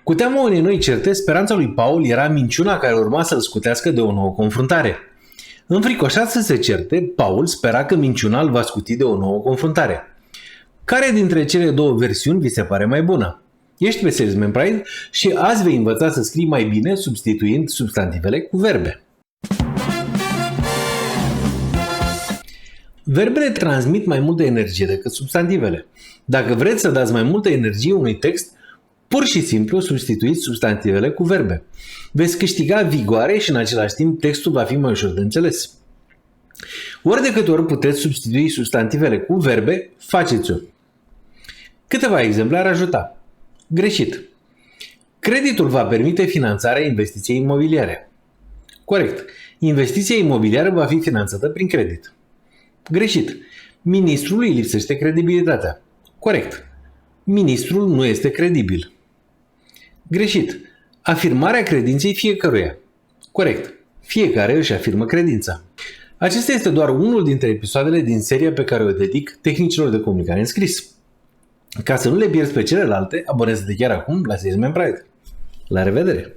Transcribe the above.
Cu teama unei noi certe, speranța lui Paul era minciuna care urma să-l scutească de o nouă confruntare. Înfricoșat să se certe, Paul spera că minciuna îl va scuti de o nouă confruntare. Care dintre cele două versiuni vi se pare mai bună? Ești pe Salesman Pride și azi vei învăța să scrii mai bine substituind substantivele cu verbe. Verbele transmit mai multă energie decât substantivele. Dacă vreți să dați mai multă energie unui text, pur și simplu substituiți substantivele cu verbe. Veți câștiga vigoare și în același timp textul va fi mai ușor de înțeles. Ori de câte ori puteți substitui substantivele cu verbe, faceți-o. Câteva exemple ar ajuta. Greșit. Creditul va permite finanțarea investiției imobiliare. Corect. Investiția imobiliară va fi finanțată prin credit. Greșit. Ministrului îi lipsește credibilitatea. Corect. Ministrul nu este credibil. Greșit. Afirmarea credinței fiecăruia. Corect. Fiecare își afirmă credința. Acesta este doar unul dintre episoadele din seria pe care o dedic tehnicilor de comunicare în scris. Ca să nu le pierzi pe celelalte, abonează-te chiar acum la Salesman Pride. La revedere!